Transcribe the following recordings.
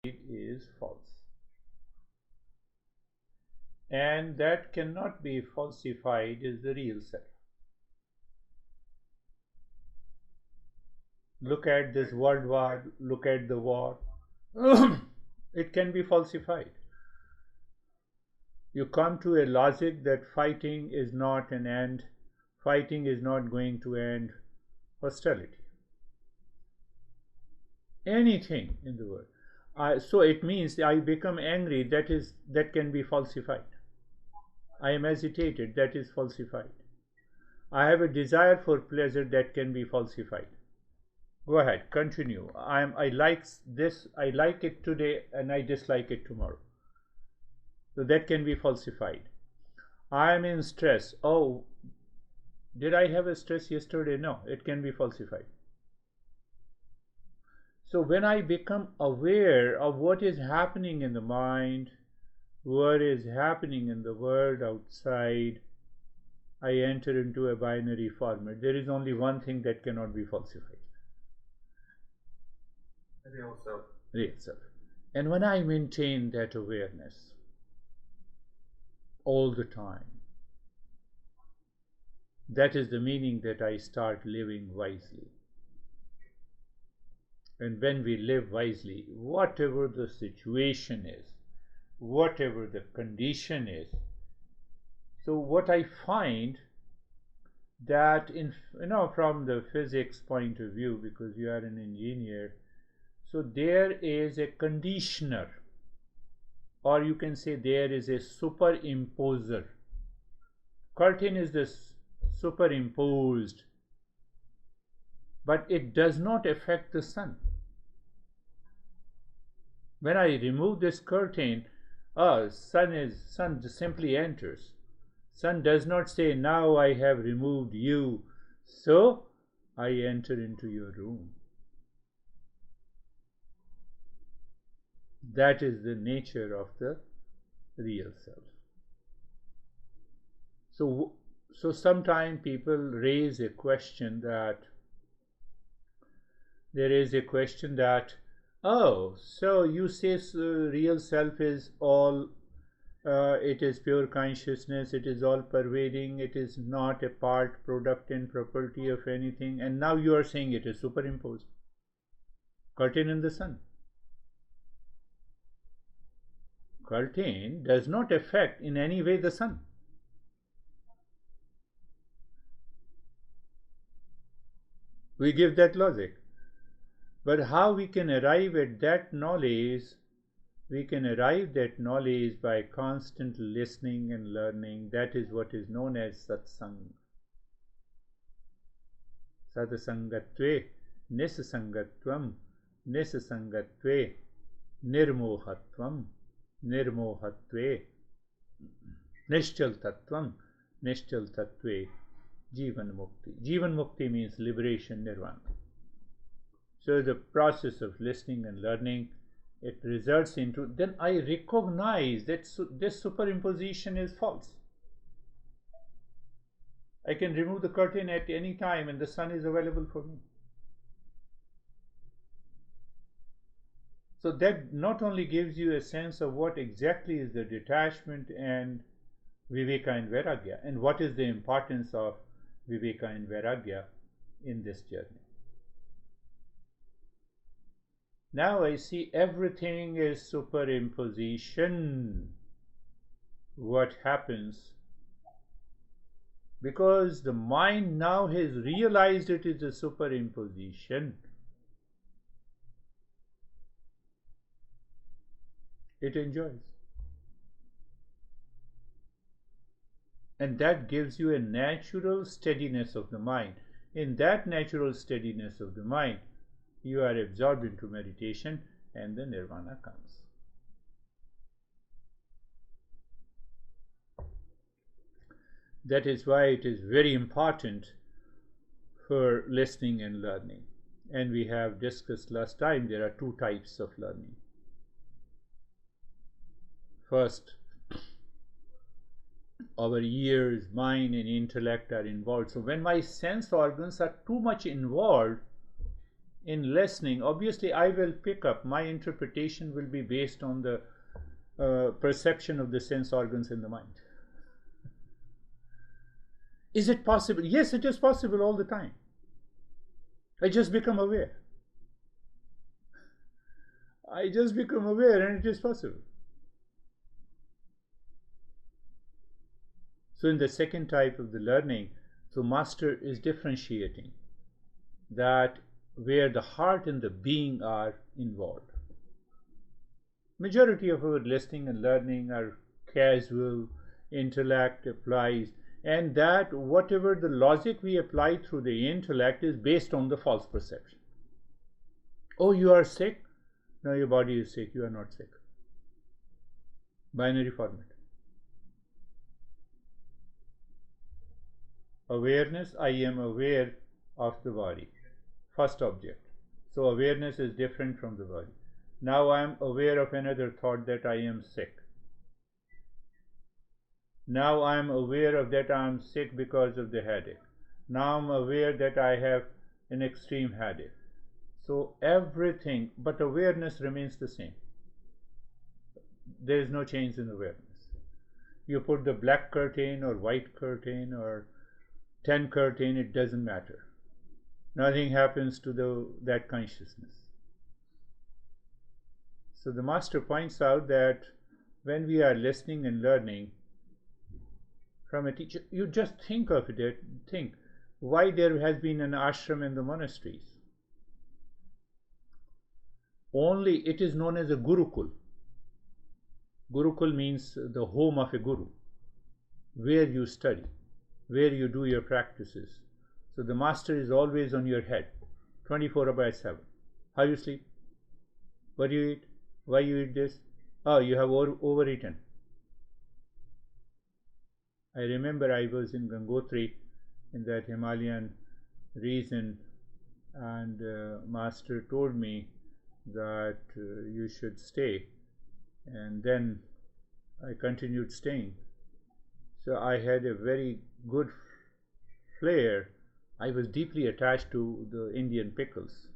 is false, and that cannot be falsified is the real self. Look at this world war, look at the war. It can be falsified. You come to a logic that fighting is not an end, fighting is not going to end hostility. Anything in the world. So it means I become angry, that can be falsified. I am agitated, that is falsified. I have a desire for pleasure, that can be falsified. Go ahead, continue. I like this, I like it today and I dislike it tomorrow. So that can be falsified. I am in stress. Oh, did I have a stress yesterday? No, it can be falsified. So when I become aware of what is happening in the mind, what is happening in the world outside, I enter into a binary format. There is only one thing that cannot be falsified. Real self. Real self. And when I maintain that awareness all the time, that is the meaning that I start living wisely. And when we live wisely, whatever the situation is, whatever the condition is, so what I find that from the physics point of view, because you are an engineer, so there is a conditioner, or you can say there is a superimposer. Curtain is this superimposed, but it does not affect the sun. When I remove this curtain, sun simply enters. Sun does not say, now I have removed you, so I enter into your room. That is the nature of the real self. So sometimes people raise a question that oh, so you say real self is all, it is pure consciousness, it is all pervading, it is not a part, product and property of anything, and now you are saying it is superimposed. Curtain in the sun. Curtain does not affect in any way the sun. We give that logic. But how we can arrive at that knowledge? We can arrive that knowledge by constant listening and learning. That is what is known as satsang. Satsangatve nisasangatvam, nisasangatve nirmohatvam, nirmohatve nishchal tattvam, nishchal tattve jivan mukti. Jivan mukti means liberation, nirvana. So the process of listening and learning, it results into, then I recognize that this superimposition is false. I can remove the curtain at any time and the sun is available for me. So that not only gives you a sense of what exactly is the detachment and viveka and vairagya, and what is the importance of viveka and vairagya in this journey. Now I see everything is superimposition. What happens? Because the mind now has realized it is a superimposition, it enjoys. And that gives you a natural steadiness of the mind. In that natural steadiness of the mind, you are absorbed into meditation and the nirvana comes. That is why it is very important for listening and learning. And we have discussed last time, there are two types of learning. First, our ears, mind and intellect are involved. So when my sense organs are too much involved, in listening, obviously I will pick up, my interpretation will be based on the perception of the sense organs in the mind. Is it possible? Yes, it is possible all the time. I just become aware. I just become aware and it is possible. So in the second type of the learning, so master is differentiating that where the heart and the being are involved. Majority of our listening and learning are casual, intellect applies, and that whatever the logic we apply through the intellect is based on the false perception. Oh, you are sick? No, your body is sick, you are not sick. Binary format. Awareness, I am aware of the body. First object. So awareness is different from the body. Now I am aware of another thought that I am sick. Now I am aware of that I am sick because of the headache. Now I am aware that I have an extreme headache. So everything, but awareness remains the same. There is no change in awareness. You put the black curtain or white curtain or 10 curtain, it doesn't matter. Nothing happens to that consciousness. So the master points out that when we are listening and learning from a teacher, you just think of it, think why there has been an ashram in the monasteries. Only it is known as a Gurukul. Gurukul means the home of a guru, where you study, where you do your practices. So the master is always on your head, 24/7. How you sleep? What do you eat? Why you eat this? Oh, you have overeaten. I remember I was in Gangotri in that Himalayan region, and master told me that you should stay, and then I continued staying. So I had a very good flair. I was deeply attached to the Indian pickles.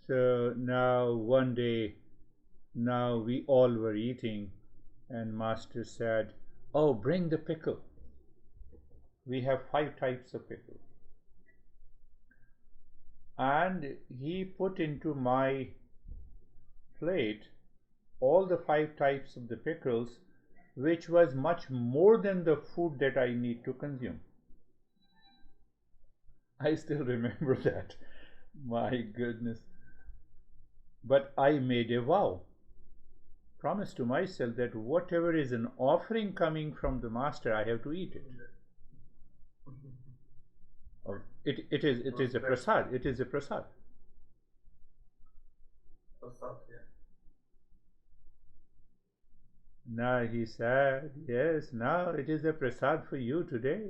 So now one day, now we all were eating, and master said, oh, bring the pickle. We have 5 types of pickle. And he put into my plate all the 5 types of the pickles, which was much more than the food that I need to consume. I still remember that. My goodness. But I made a vow, promise to myself that whatever is an offering coming from the master, I have to eat it. It is a prasad. It is a prasad. Prasad, yeah. Now he said, yes, now it is a prasad for you today.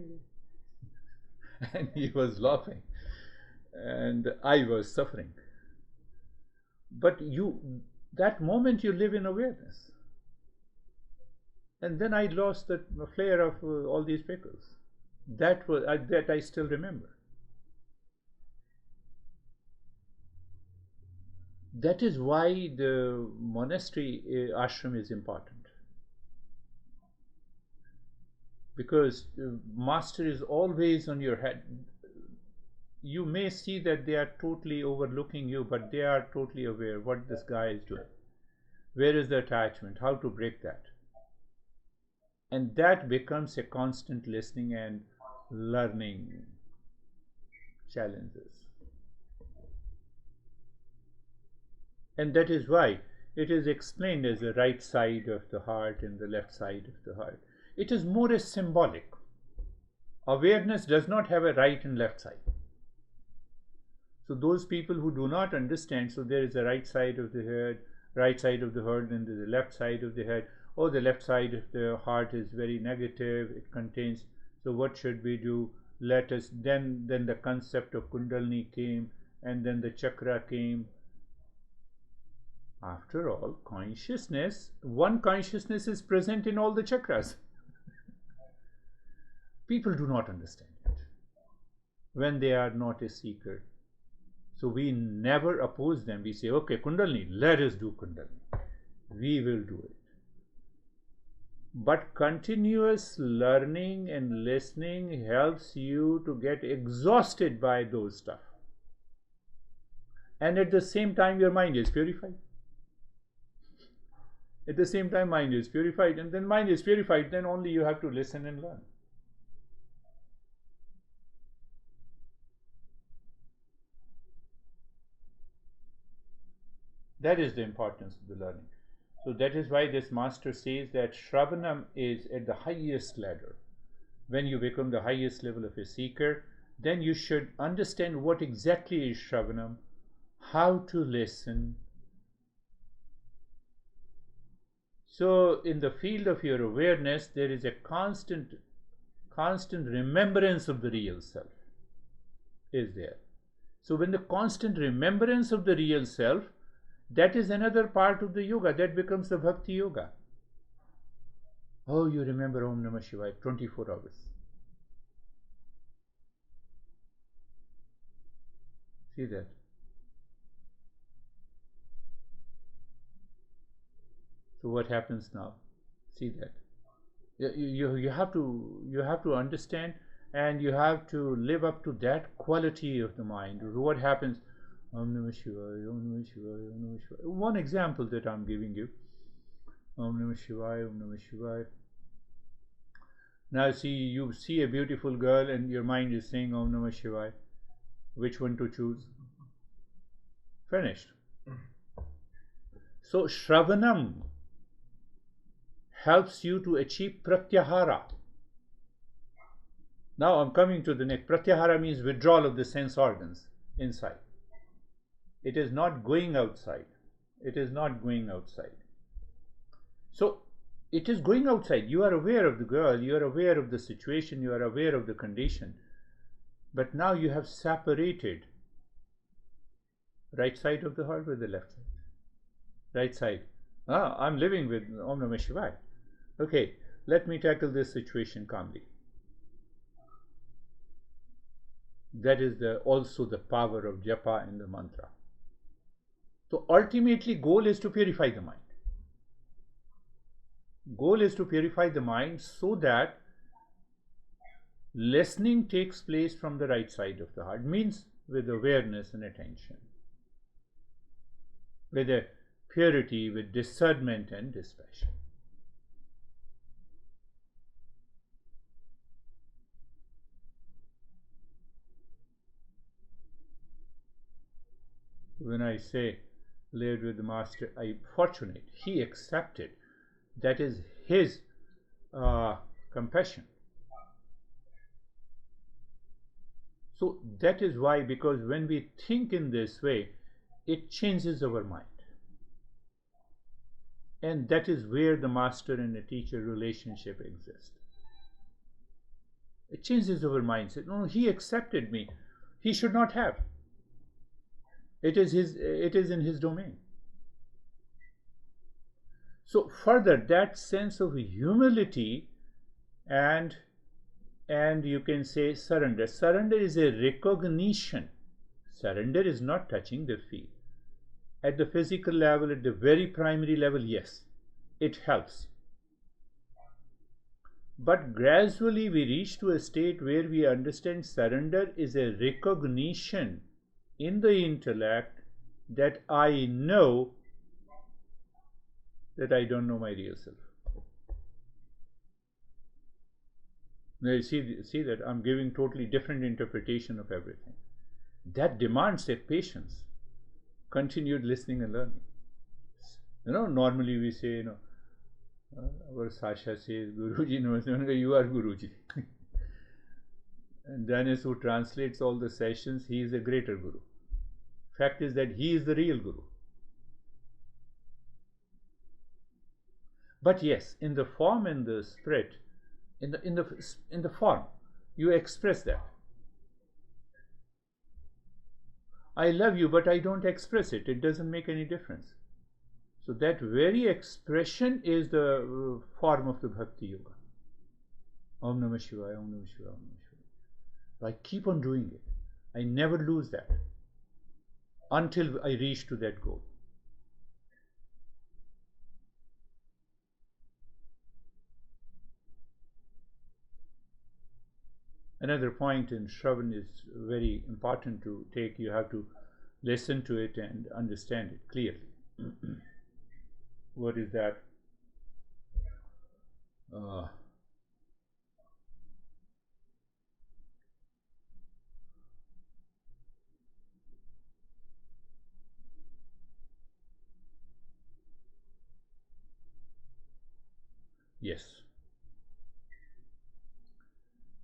And he was laughing. And I was suffering. But that moment you live in awareness. And then I lost the flair of all these pickles. That I still remember. That is why the monastery ashram is important. Because master is always on your head. You may see that they are totally overlooking you, but they are totally aware what this guy is doing. Where is the attachment? How to break that? And that becomes a constant listening and learning challenges. And that is why it is explained as the right side of the heart and the left side of the heart. It is more a symbolic. Awareness does not have a right and left side. So those people who do not understand, so there is a right side of the head, right side of the heart, and the left side of the head. Oh, the left side of the heart is very negative. It contains. So what should we do? Let us. Then the concept of Kundalini came, and then the chakra came. After all, consciousness, one consciousness is present in all the chakras. People do not understand it. when they are not a seeker. So we never oppose them. We say, okay, Kundalini, let us do Kundalini. We will do it. But continuous learning and listening helps you to get exhausted by those stuff. And at the same time, your mind is purified. At the same time, mind is purified. And then mind is purified, then only you have to listen and learn. That is the importance of the learning. So that is why this master says that Shravanam is at the highest ladder. When you become the highest level of a seeker, then you should understand what exactly is Shravanam, how to listen. So in the field of your awareness, there is a constant remembrance of the real self is there. So when the constant remembrance of the real self, that is another part of the yoga, that becomes the bhakti yoga. Oh, you remember Om Namah Shivaya 24 hours. See that? So what happens now? See that? You have to understand, and you have to live up to that quality of the mind. What happens? Om Namah Shivaya, Om Namah Shivaya, Om Namah Shivaya. One example that I'm giving you. Om Namah Shivaya, Om Namah Shivaya. Now you see a beautiful girl and your mind is saying Om Namah Shivaya. Which one to choose? Finished. So Shravanam helps you to achieve pratyahara. Now I'm coming to the next. Pratyahara means withdrawal of the sense organs inside. It is not going outside. It is not going outside. So it is going outside. You are aware of the girl, you are aware of the situation, you are aware of the condition. But now you have separated right side of the heart with the left side. Right side. I'm living with Om Namah Shivaya. Okay, let me tackle this situation calmly. That is also the power of japa and the mantra. So ultimately, goal is to purify the mind. Goal is to purify the mind so that listening takes place from the right side of the heart, means with awareness and attention, with a purity, with discernment and dispassion. When I say lived with the master, fortunate, he accepted. That is his compassion. So that is why, because when we think in this way, it changes our mind. And that is where the master and the teacher relationship exists. It changes our mindset. No, he accepted me. He should not have. It is in his domain. So further, that sense of humility and you can say surrender. Surrender is a recognition. Surrender is not touching the feet. At the physical level, at the very primary level, yes, it helps. But gradually we reach to a state where we understand surrender is a recognition in the intellect that I know that I don't know my real self. Now you see that I'm giving totally different interpretation of everything. That demands a patience, continued listening and learning. Normally we say, our Sasha says, Guruji, you are Guruji. And Dennis, who translates all the sessions, he is a greater Guru. Fact is that he is the real Guru. But yes, in the form and the spirit, in the form, you express that. I love you, but I don't express it. It doesn't make any difference. So that very expression is the form of the Bhakti Yoga. Om Namah Shivaya, Om Namah Shivaya, Om Namah Shivaya. I keep on doing it. I never lose that until I reach to that goal. Another point in Shravan is very important to take. You have to listen to it and understand it clearly. What is that? Uh, yes.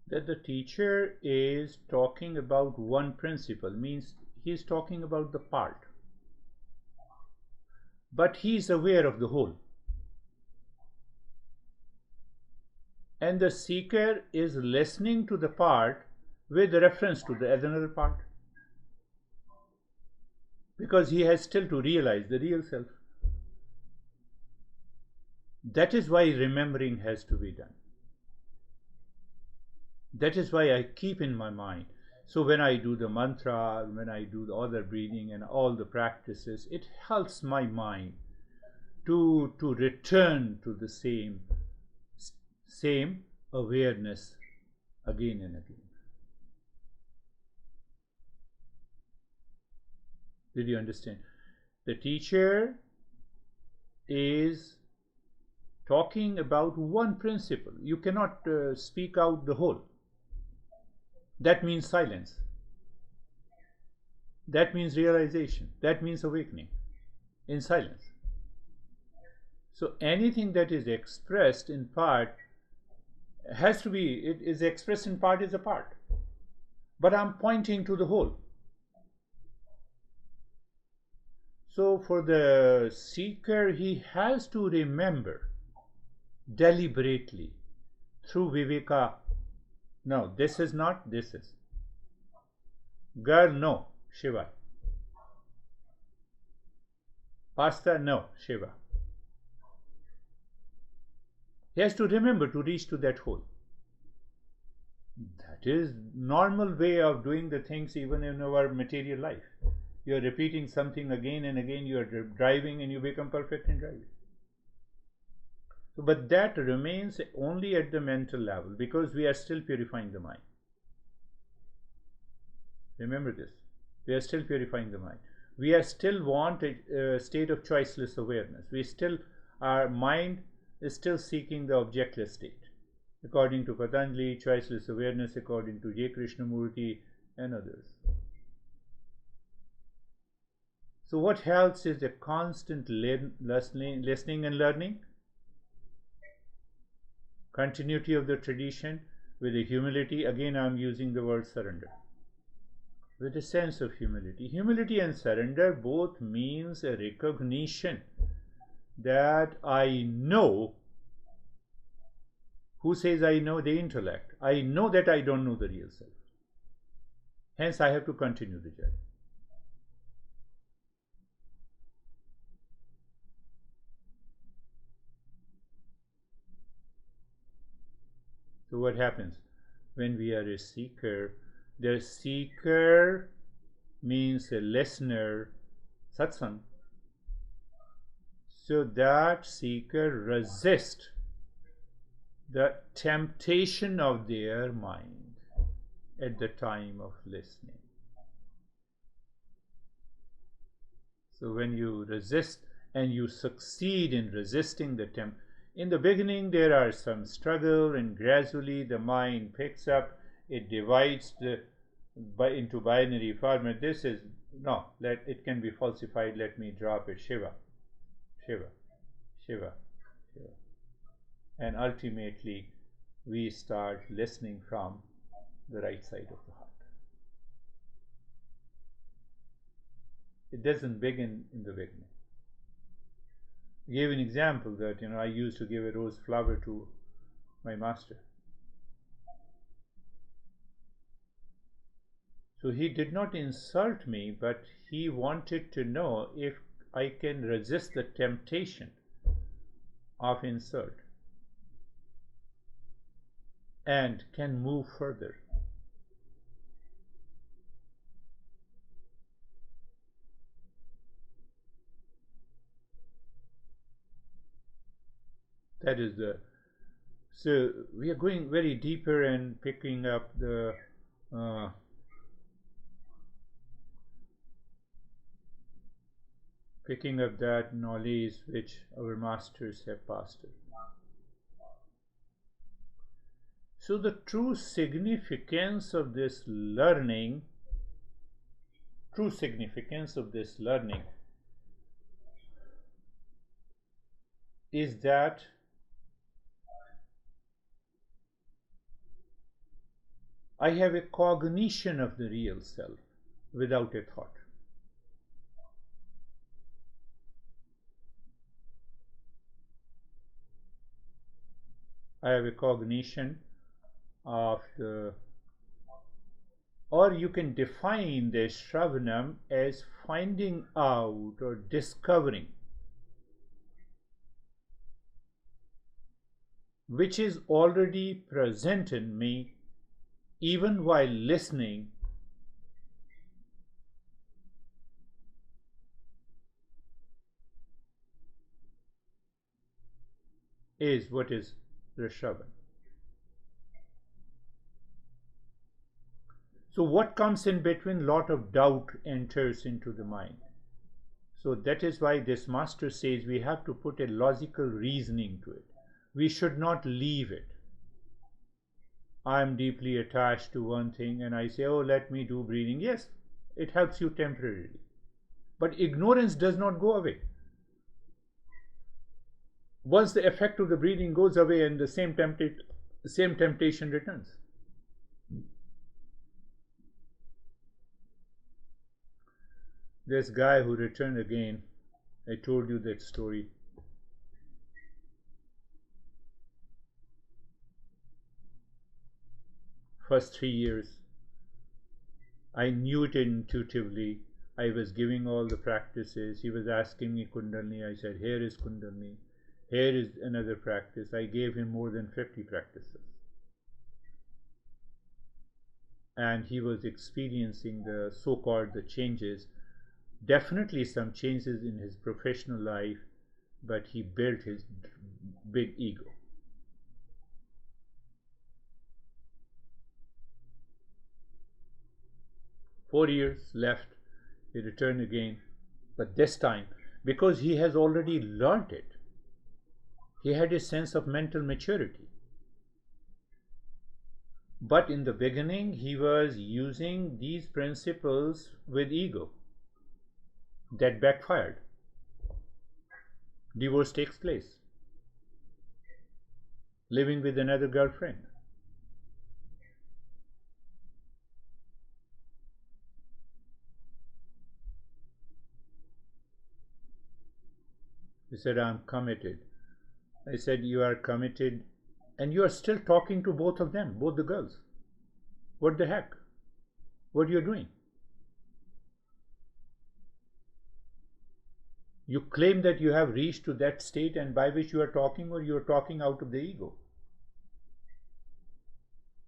That the teacher is talking about one principle means he's talking about the part, but he's aware of the whole. And the seeker is listening to the part with reference to the other part, because he has still to realize the real self. That is why remembering has to be done. That is why I keep in my mind. So when I do the mantra, when I do the other breathing and all the practices, it helps my mind to return to the same awareness again and again. Did you understand? The teacher is talking about one principle. You cannot speak out the whole. That means silence. That means realization. That means awakening in silence. So anything that is expressed in part has to be, it is expressed in part is a part. But I'm pointing to the whole. So for the seeker, he has to remember deliberately through viveka. No, this is not, this is. Girl, no, Shiva. Pasta, no, Shiva. He has to remember to reach to that whole. That is normal way of doing the things even in our material life. You are repeating something again and again, you are driving and you become perfect in driving. So, but that remains only at the mental level because we are still purifying the mind. Remember this. We are still purifying the mind. We are still want a state of choiceless awareness. We still, our mind is still seeking the objectless state. According to Patanjali, choiceless awareness, according to J. Krishnamurti and others. So what helps is the constant listening and learning, continuity of the tradition with the humility. Again, I am using the word surrender. With a sense of humility. Humility and surrender both means a recognition that I know. Who says I know? The intellect. I know that I don't know the real self. Hence, I have to continue the journey. So what happens when we are a seeker? The seeker means a listener, satsang. So that seeker resists the temptation of their mind at the time of listening. So when you resist and you succeed in resisting the temptation, in the beginning there are some struggle, and gradually the mind picks up, it divides into binary format. This is, no, it can be falsified, let me drop it, Shiva, Shiva, Shiva, Shiva. And ultimately we start listening from the right side of the heart. It doesn't begin in the beginning. I gave an example that I used to give a rose flower to my master. So he did not insult me, but he wanted to know if I can resist the temptation of insult and can move further. That is the. So we are going very deeper and picking up the uh, picking up that knowledge which our masters have passed us. So the true significance of this learning, is that I have a cognition of the real self without a thought. I have a cognition of the, or you can define the Shravanam as finding out or discovering, which is already present in me even while listening, is what is the Shravan. So what comes in between? Lot of doubt enters into the mind. So that is why this master says we have to put a logical reasoning to it. We should not leave it. I am deeply attached to one thing and I say, oh, let me do breathing. Yes, it helps you temporarily. But ignorance does not go away. Once the effect of the breathing goes away and the same temptation returns. This guy who returned again, I told you that story. First 3 years, I knew it intuitively. I was giving all the practices. He was asking me Kundalini. I said, here is Kundalini. Here is another practice. I gave him more than 50 practices. And he was experiencing the so-called the changes. Definitely some changes in his professional life, but he built his big ego. Four years left, he returned again, but this time, because he has already learnt it, he had a sense of mental maturity. But in the beginning, he was using these principles with ego. That backfired. Divorce takes place. Living with another girlfriend. He said, I'm committed. I said, you are committed and you are still talking to both of them, both the girls. What the heck? What are you doing? You claim that you have reached to that state and by which you are talking, or you are talking out of the ego.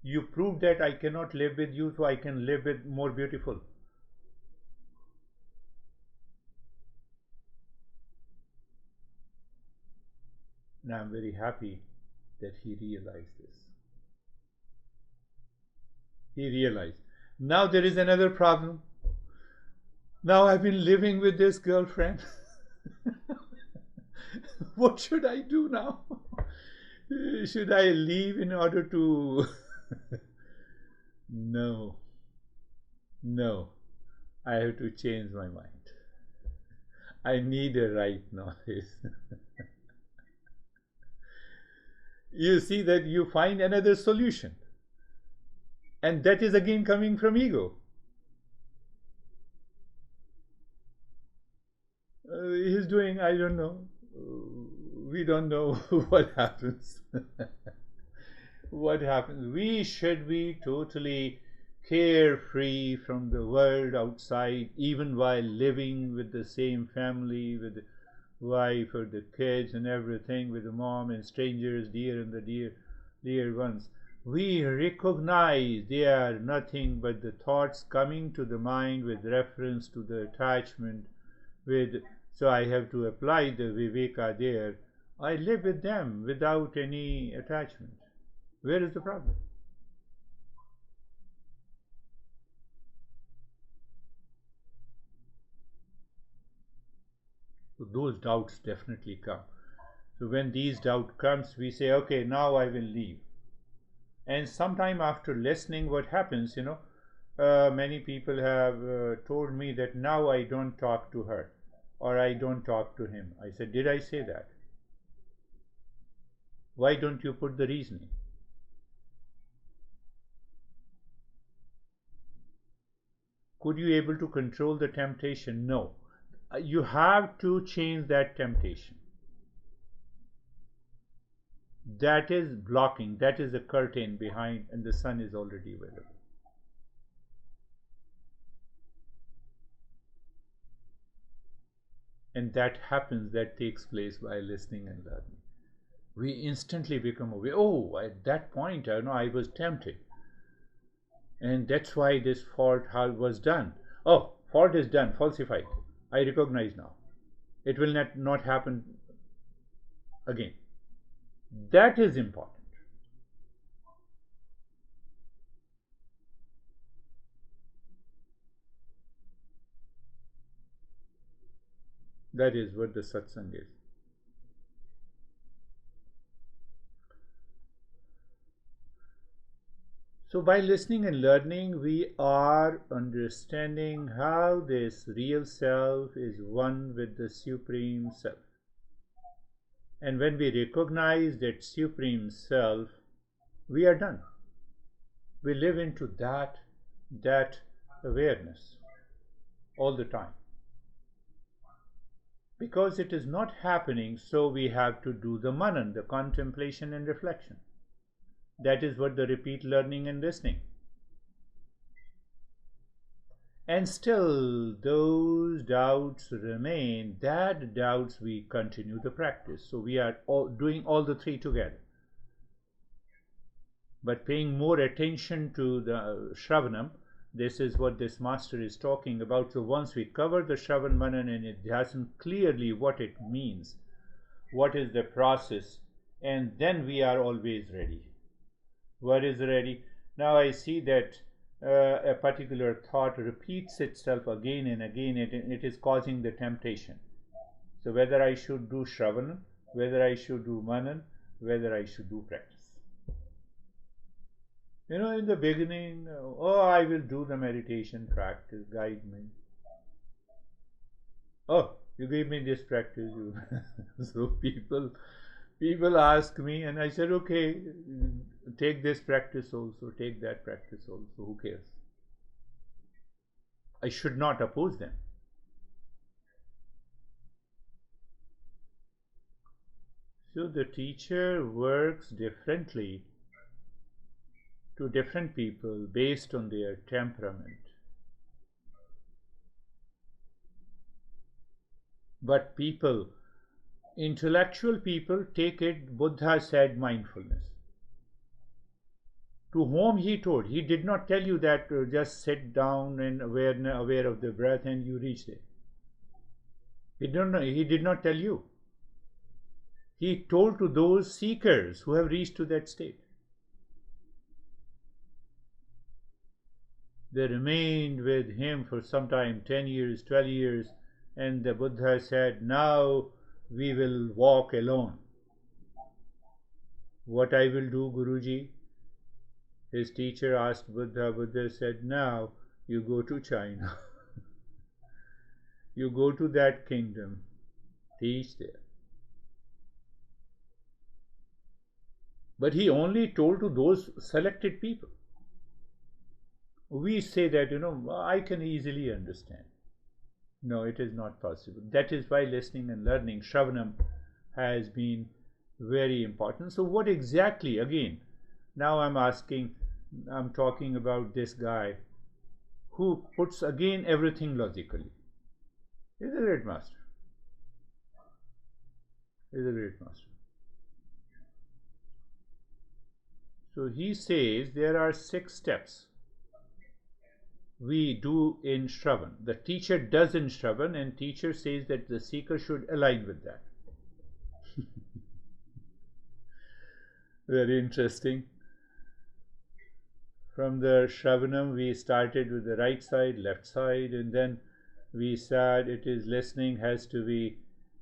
You prove that I cannot live with you, so I can live with more beautiful. And I'm very happy that he realized this. He realized. Now there is another problem. Now I've been living with this girlfriend. What should I do now? Should I leave in order to... No. I have to change my mind. I need a right knowledge. You see that you find another solution. And that is again coming from ego. He's doing, I don't know. We don't know what happens. What happens? We should be totally carefree from the world outside, even while living with the same family, with the wife or the kids and everything, with the mom and strangers, dear and the dear ones. We recognize they are nothing but the thoughts coming to the mind with reference to the attachment. So I have to apply the viveka there. I live with them without any attachment. Where is the problem? So those doubts definitely come. So when these doubt comes, we say, okay, now I will leave. And sometime after listening, what happens, many people have told me that now I don't talk to her or I don't talk to him. I said, did I say that? Why don't you put the reasoning? Could you able to control the temptation? No. You have to change that temptation. That is blocking, that is the curtain behind, and the sun is already available. And that happens, that takes place by listening and learning. We instantly become aware. Oh, at that point, I know I was tempted, and that's why this fault was done. Oh, fault is done, falsified. I recognize now. It will not happen again. That is important. That is what the satsang is. So by listening and learning, we are understanding how this real self is one with the Supreme Self. And when we recognize that Supreme Self, we are done. We live into that awareness all the time. Because it is not happening, so we have to do the manan, the contemplation and reflection. That is what the repeat learning and listening. And still those doubts remain. That doubts we continue the practice. So we are doing all the three together. But paying more attention to the Shravanam, this is what this master is talking about. So once we cover the Shravan Manan and Nidhyasan clearly what it means, what is the process, and then we are always ready. What is ready? Now I see that a particular thought repeats itself again and again. It is causing the temptation. So whether I should do Shravana, whether I should do Manan, whether I should do practice. In the beginning, oh, I will do the meditation practice, guide me. Oh, you gave me this practice. So people ask me, and I said, okay, take this practice also, take that practice also, who cares? I should not oppose them. So the teacher works differently to different people based on their temperament. But intellectual people take it, Buddha said mindfulness. To whom he told, he did not tell you that just sit down and aware of the breath and you reach there. He did not tell you. He told to those seekers who have reached to that state. They remained with him for some time, 10 years, 12 years, and the Buddha said, now we will walk alone. What I will do, Guruji? His teacher asked Buddha. Buddha said, now you go to China. You go to that kingdom, teach there. But he only told to those selected people. We say that, I can easily understand. No, it is not possible. That is why listening and learning, Shravanam, has been very important. So what exactly, again, now I'm talking about this guy who puts again everything logically. He's a great master. He's a great master. So he says there are 6 steps we do in Shravan. The teacher does in Shravan, and teacher says that the seeker should align with that. Very interesting. From the Shravanam, we started with the right side, left side, and then we said it is listening has to be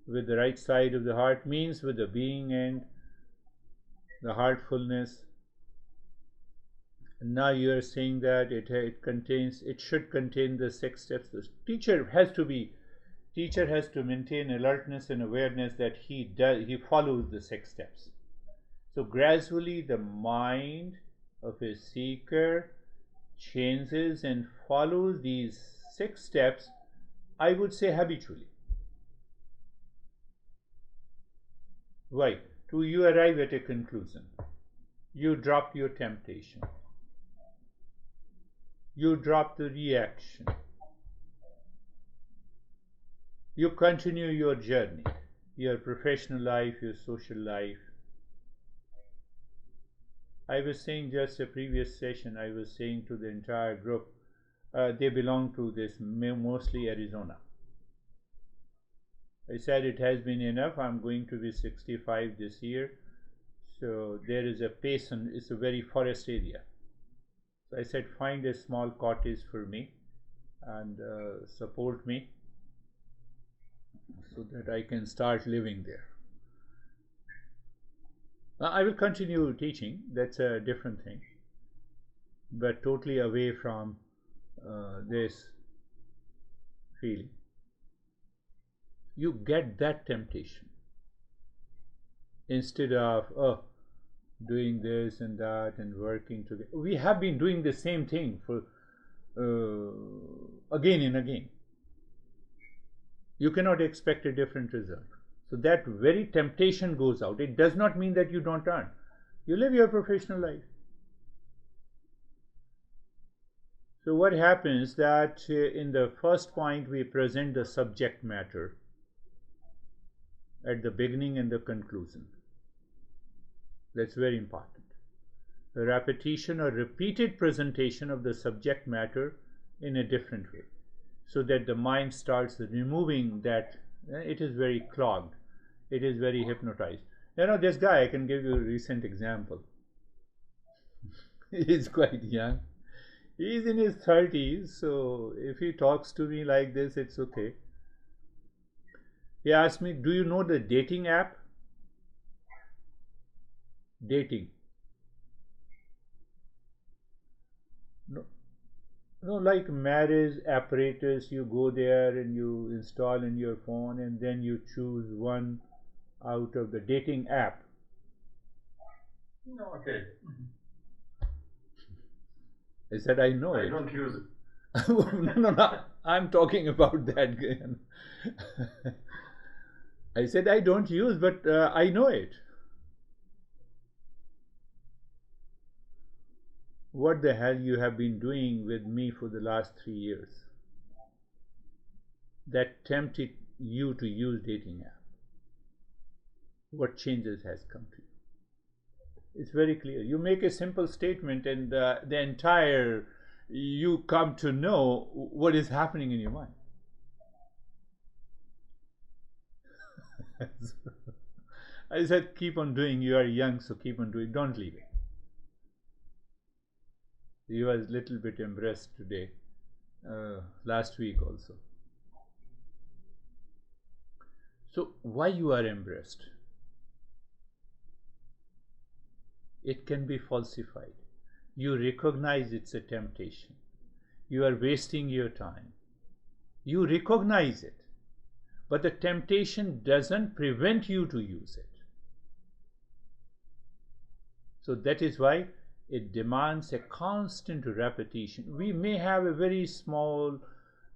with the right side of the heart, means with the being and the heartfulness. And now you are saying that it should contain the 6 steps. The teacher has to maintain alertness and awareness that he follows the 6 steps. So gradually the mind of a seeker changes and follows these 6 steps, I would say habitually. Why? To you arrive at a conclusion. You drop your temptation. You drop the reaction. You continue your journey, your professional life, your social life. I was saying just a previous session, I was saying to the entire group, they belong to this mostly Arizona. I said it has been enough. I'm going to be 65 this year. So there is a basin, it's a very forest area. So I said, find a small cottage for me and support me so that I can start living there. I will continue teaching, that's a different thing, but totally away from this feeling. You get that temptation instead of doing this and that and working together. We have been doing the same thing for again and again. You cannot expect a different result. So that very temptation goes out. It does not mean that you don't earn. You live your professional life. So what happens that in the first point we present the subject matter at the beginning and the conclusion. That's very important. A repetition or repeated presentation of the subject matter in a different way, so that the mind starts removing that. It is very clogged. It is very hypnotized. You know, this guy, I can give you a recent example. He is quite young. He is in his 30s, so if he talks to me like this, it's okay. He asked me, do you know the dating app? Dating. No, like marriage apparatus, you go there and you install in your phone and then you choose one out of the dating app. No, okay. I said, I know I it. don't use it. No, I'm talking about that again. I said, I don't use, but I know it. What the hell you have been doing with me for the last 3 years that tempted you to use dating app? What changes has come to you? It's very clear. You make a simple statement and the entire, you come to know what is happening in your mind. I said, keep on doing. You are young, so keep on doing. Don't leave it. He was a little bit embarrassed today, last week also. So why you are embarrassed? It can be falsified. You recognize it's a temptation. You are wasting your time. You recognize it. But the temptation doesn't prevent you to use it. So that is why it demands a constant repetition. We may have a very small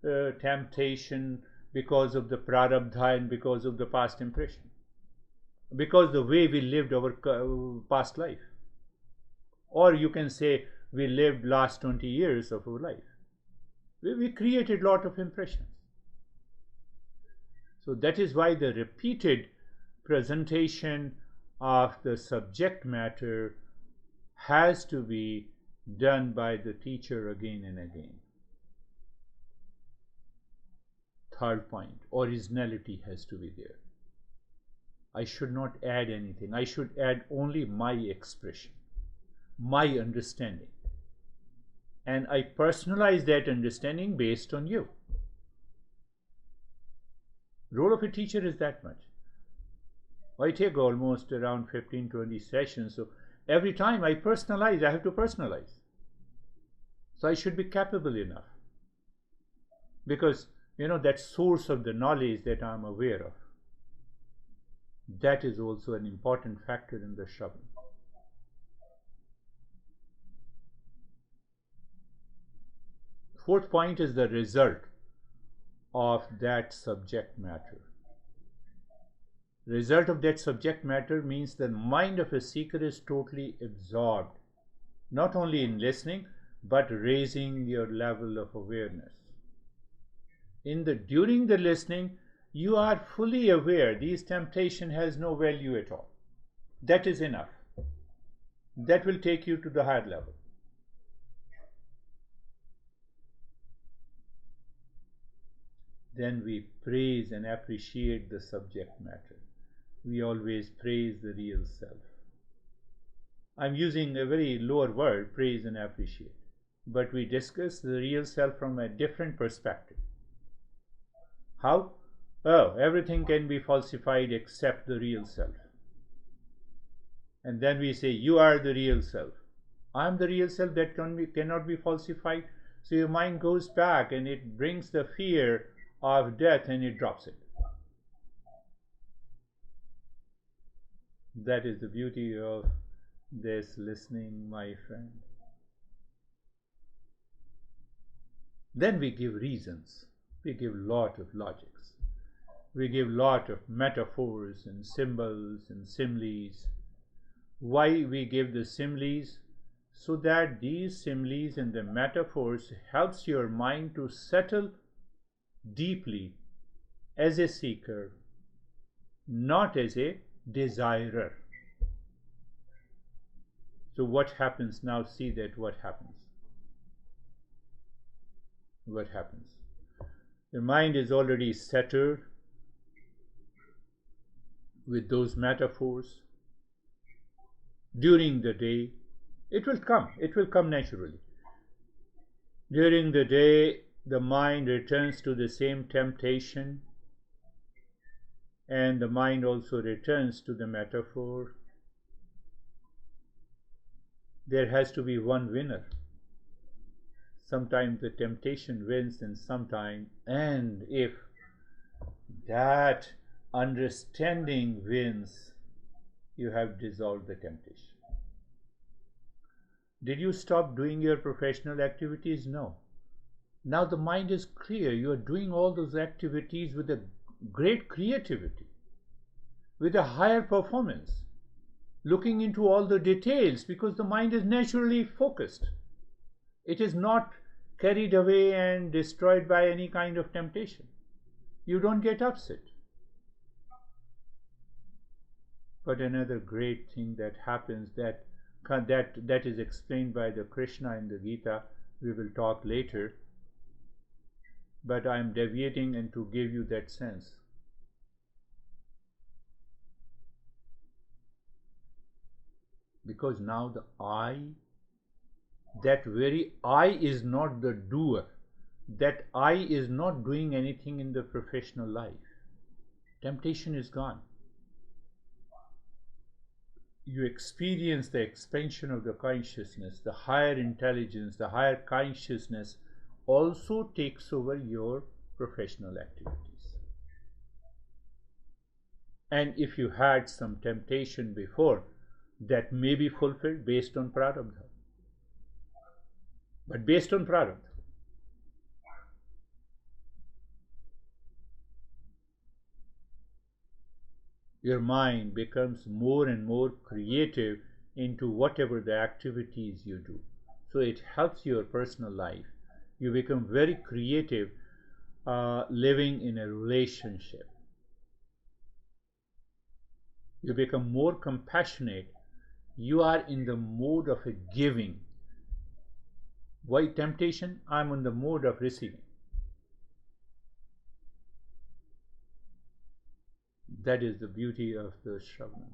temptation because of the prarabdha and because of the past impression, because the way we lived our past life. Or you can say we lived last 20 years of our life. We created a lot of impressions. So that is why the repeated presentation of the subject matter has to be done by the teacher again and again. Third point, originality has to be there. I should not add anything. I should add only my expression, my understanding. And I personalize that understanding based on you. Role of a teacher is that much. I take almost around 15-20 sessions, so every time I personalize, I have to personalize. So I should be capable enough, because that source of the knowledge that I'm aware of, that is also an important factor in the Shravan. Fourth point is the result of that subject matter. Result of that subject matter means the mind of a seeker is totally absorbed, not only in listening, but raising your level of awareness. During the listening, you are fully aware this temptation has no value at all. That is enough. That will take you to the higher level. Then we praise and appreciate the subject matter. We always praise the real self. I'm using a very lower word, praise and appreciate, but we discuss the real self from a different perspective. How? Oh, everything can be falsified except the real self. And then we say, you are the real self. I'm the real self that cannot be falsified. So your mind goes back and it brings the fear of death and it drops it. That is the beauty of this listening, my friend. Then we give reasons. We give lot of logics. We give lot of metaphors and symbols and similes. Why we give the similes? So that these similes and the metaphors helps your mind to settle deeply as a seeker, not as a desirer. So what happens now? See that what happens. What happens? Your mind is already settled with those metaphors. During the day, it will come naturally. During the day, the mind returns to the same temptation, and the mind also returns to the metaphor. There has to be one winner. Sometimes the temptation wins, and if that understanding wins, you have dissolved the temptation. Did you stop doing your professional activities? No. Now the mind is clear. You are doing all those activities with a great creativity, with a higher performance, looking into all the details, because the mind is naturally focused. It is not carried away and destroyed by any kind of temptation. You don't get upset. But another great thing that happens that is explained by the Krishna in the Gita, we will talk later, but I am deviating and to give you that sense. Because now the I, that very I is not the doer. That I is not doing anything in the professional life. Temptation is gone. You experience the expansion of the consciousness, the higher intelligence, the higher consciousness also takes over your professional activities. And if you had some temptation before, that may be fulfilled based on prarabdha. But based on prarabdha. Your mind becomes more and more creative into whatever the activities you do. So it helps your personal life. You become very creative living in a relationship. You become more compassionate. You are in the mode of a giving. Why temptation? I'm in the mode of receiving. That is the beauty of the Shravanam.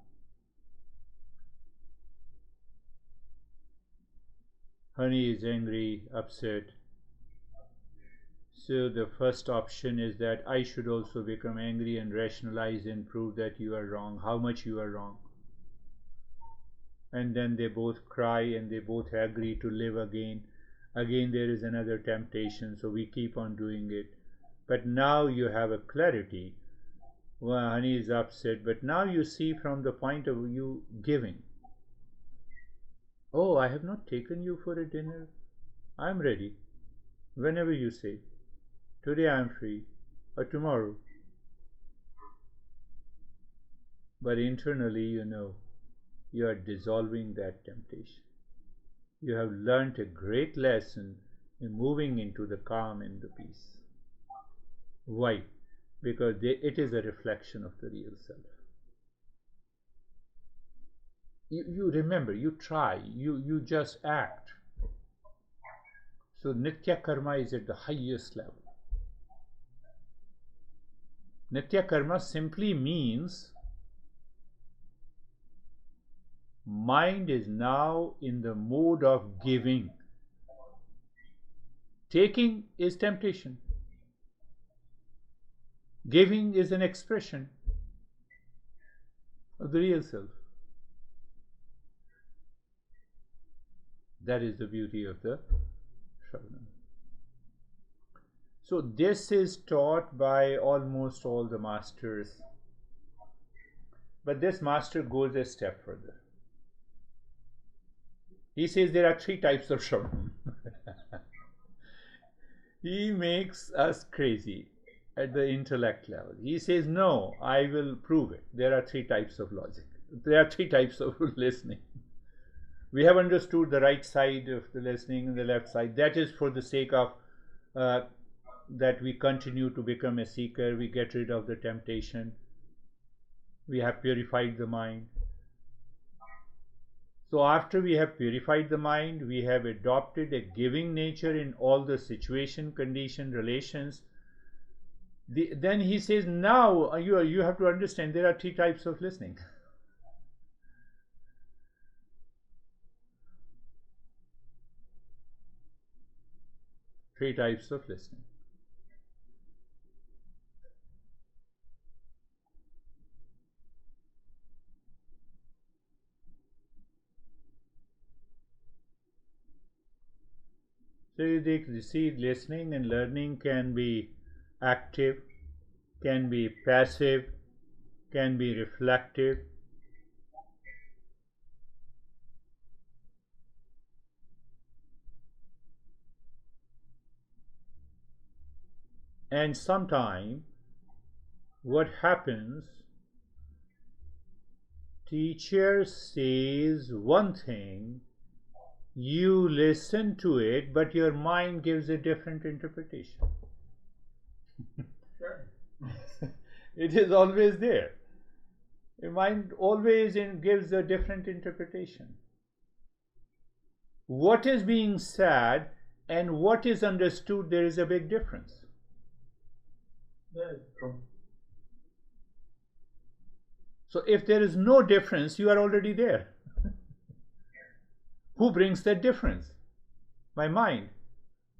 Honey is angry, upset. So the first option is that I should also become angry and rationalize and prove that you are wrong, how much you are wrong. And then they both cry and they both agree to live again. Again there is another temptation, so we keep on doing it. But now you have a clarity. Well, honey is upset, but now you see from the point of view giving. Oh, I have not taken you for a dinner. I am ready. Whenever you say. Today I am free, or tomorrow. But internally, you know, you are dissolving that temptation. You have learnt a great lesson in moving into the calm and the peace. Why? Because it is a reflection of the real self. You remember, you try, you just act. So Nitya Karma is at the highest level. Nitya Karma simply means mind is now in the mode of giving. Taking is temptation. Giving is an expression of the real self. That is the beauty of the Shravanam. So this is taught by almost all the masters. But this master goes a step further. He says there are 3 types of Shravanam. He makes us crazy at the intellect level. He says, no, I will prove it. There are 3 types of logic. There are 3 types of listening. We have understood the right side of the listening and the left side. That is for the sake of that we continue to become a seeker. We get rid of the temptation. We have purified the mind. So after we have purified the mind, we have adopted a giving nature in all the situation, condition, relations. Then he says, now you have to understand there are 3 types of listening. Three types of listening. So you see, listening and learning can be active, can be passive, can be reflective. And sometimes what happens, teacher says one thing, you listen to it, but your mind gives a different interpretation. It is always there. Your mind always gives a different interpretation. What is being said and what is understood, there is a big difference. So if there is no difference, you are already there. Who brings that difference? My mind.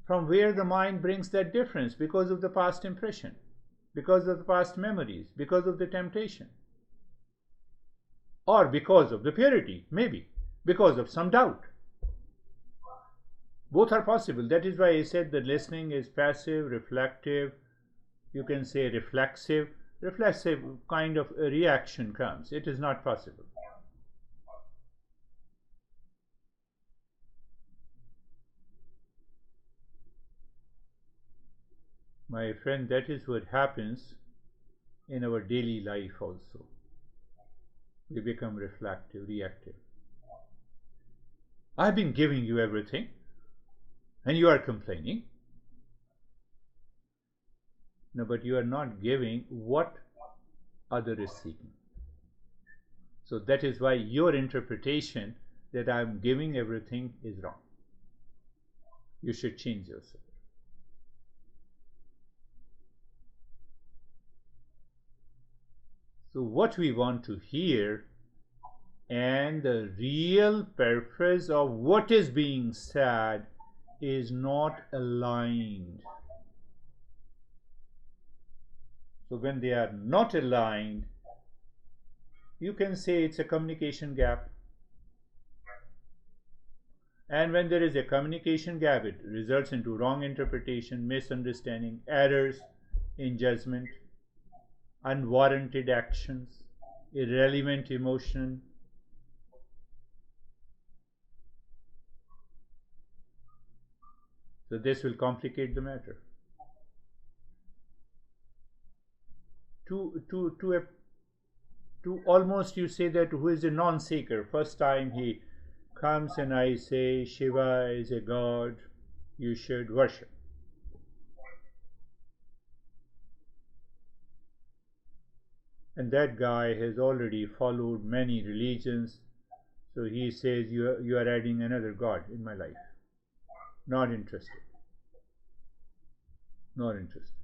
From where the mind brings that difference? Because of the past impression, because of the past memories, because of the temptation, or because of the purity, maybe, because of some doubt. Both are possible. That is why I said that listening is passive, reflective, you can say reflexive. Reflexive kind of a reaction comes. It is not possible. My friend, that is what happens in our daily life also. We become reflective, reactive. I've been giving you everything and you are complaining. No, but you are not giving what other is seeking. So that is why your interpretation that I am giving everything is wrong. You should change yourself. So what we want to hear and the real purpose of what is being said is not aligned. So when they are not aligned, you can say it's a communication gap. And when there is a communication gap, it results into wrong interpretation, misunderstanding, errors in judgment, unwarranted actions, irrelevant emotion. So this will complicate the matter. To almost, you say that who is a non-seeker, first time he comes and I say Shiva is a god you should worship. And that guy has already followed many religions, so he says you are adding another god in my life. Not interested. Not interested.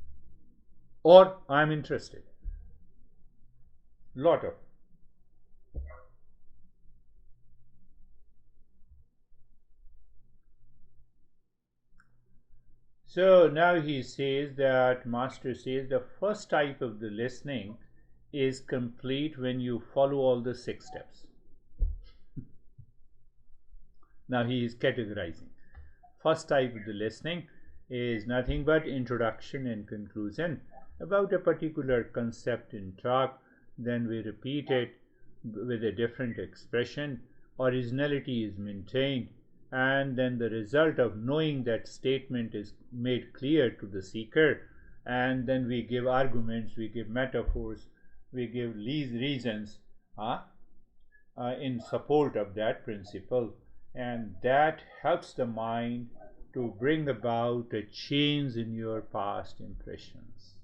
Or I'm interested. Lot of. So now he says that Master says the first type of the listening is complete when you follow all the 6 steps. Now he is categorizing. First type of the listening is nothing but introduction and conclusion about a particular concept in talk. Then we repeat it with a different expression. Originality is maintained, and then the result of knowing that statement is made clear to the seeker, and then we give arguments, we give metaphors, we give reasons in support of that principle, and that helps the mind to bring about a change in your past impressions.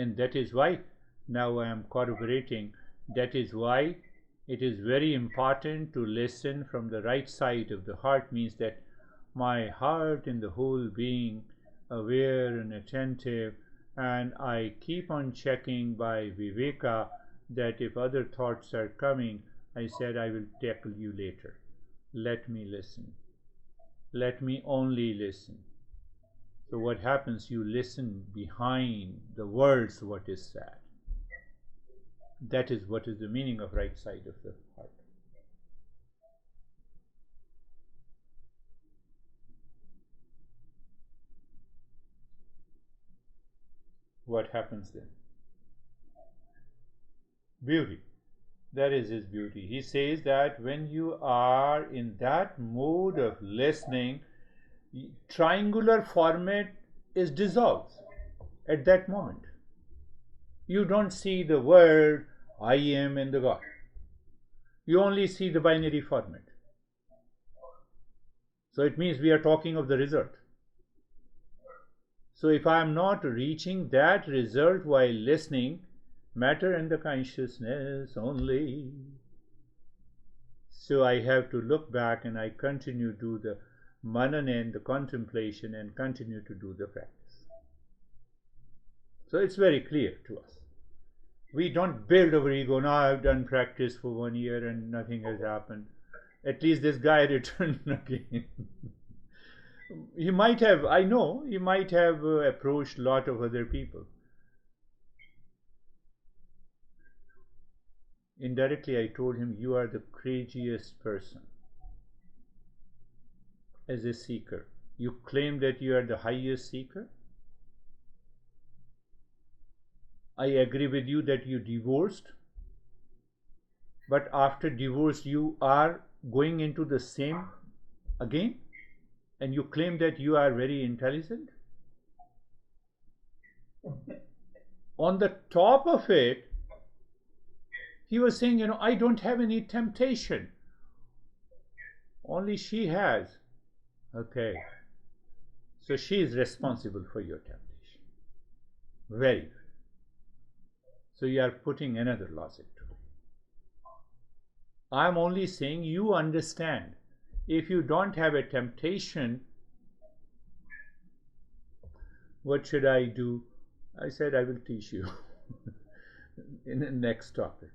And that is why now I am corroborating, that is why it is very important to listen from the right side of the heart, means that my heart and the whole being aware and attentive, and I keep on checking by viveka that if other thoughts are coming, I said I will tackle you later. Let me listen. Let me only listen. So what happens? You listen behind the words what is said. That is what is the meaning of right side of the heart. What happens then? Beauty. That is his beauty. He says that when you are in that mood of listening, triangular format is dissolved at that moment. You don't see the word I am and the God. You only see the binary format. So it means we are talking of the result. So if I am not reaching that result while listening, matter and the consciousness only. So I have to look back and I continue to do the manana and the contemplation and continue to do the practice. So it's very clear to us. We don't build our ego. Now I've done practice for 1 year and nothing has happened. At least this guy returned again. He might have, I know, he might have approached a lot of other people. Indirectly, I told him, you are the craziest person. As a seeker, you claim that you are the highest seeker. I agree with you that you divorced, but after divorce you are going into the same again, and you claim that you are very intelligent. On the top of it, he was saying, I don't have any temptation. Only she has. Okay. So she is responsible for your temptation. Very good. So you are putting another logic to it. I am only saying you understand. if you don't have a temptation, what should I do? I said, I will teach you in the next topic.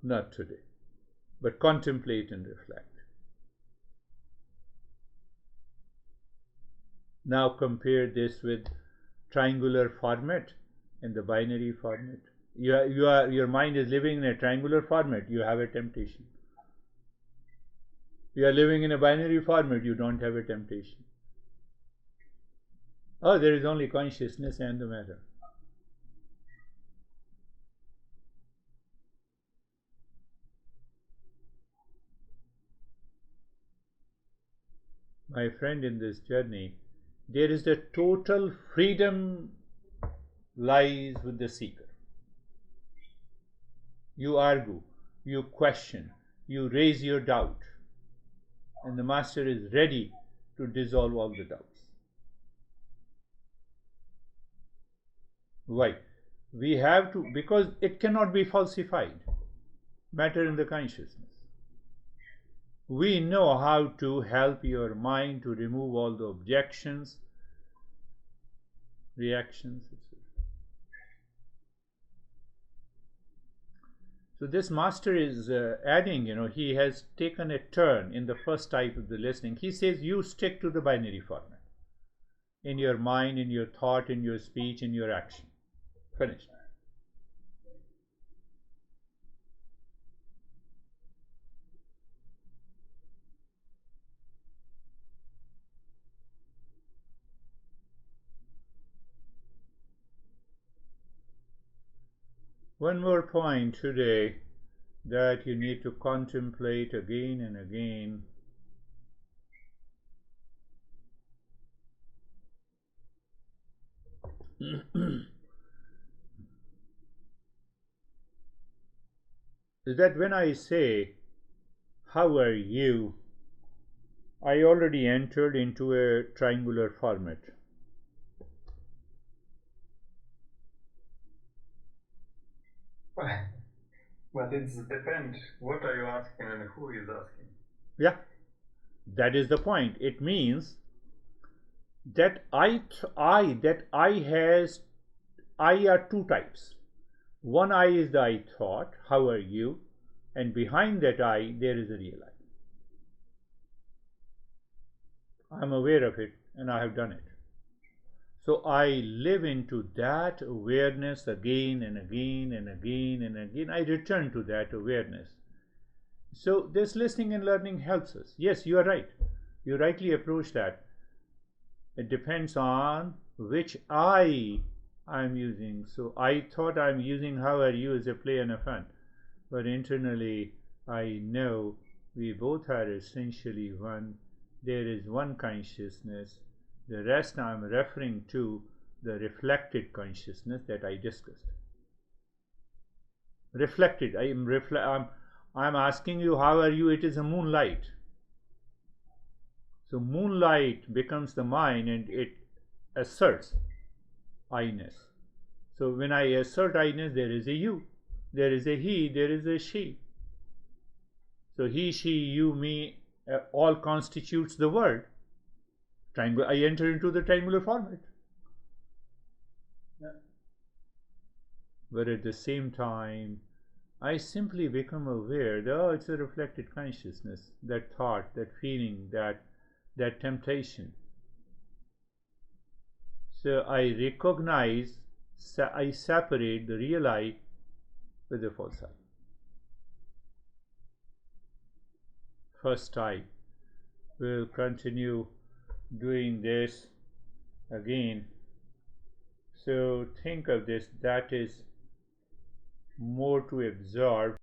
Not today, but contemplate and reflect. Now compare this with triangular format and the binary format. Your mind is living in a triangular format, you have a temptation. You are living in a binary format, you don't have a temptation. Oh, there is only consciousness and the matter. My friend, in this journey, there is the total freedom lies with the seeker. You argue, you question, you raise your doubt, and the master is ready to dissolve all the doubts. Why? We have to, because it cannot be falsified. Matter in the consciousness. We know how to help your mind to remove all the objections, reactions, etc. So this master is adding, he has taken a turn in the first type of the listening. He says you stick to the binary format in your mind, in your thought, in your speech, in your action. Finished. One more point today that you need to contemplate again and again. Is that when I say, how are you? I already entered into a triangular format. But it depends. What are you asking and who is asking? Yeah, that is the point. It means that I are two types. One I is the I thought, how are you? And behind that I, there is a real I. I'm aware of it and I have done it. So I live into that awareness again and again and again and again. I return to that awareness. So this listening and learning helps us. Yes, you are right. You rightly approach that. It depends on which I am using. So I thought I'm using how are you as a play and a fun. But internally I know we both are essentially one. There is one consciousness. The rest I am referring to the reflected consciousness that I discussed. Reflected. I'm asking you, how are you? It is a moonlight. So moonlight becomes the mind and it asserts I-ness. So when I assert I-ness, there is a you, there is a he, there is a she. So he, she, you, me, all constitutes the world. I enter into the triangular format. Yeah. But at the same time, I simply become aware that, oh, it's a reflected consciousness, that thought, that feeling, that temptation. So I recognize, I separate the real I with the false I. First I will continue doing this again. So think of this, that is more to absorb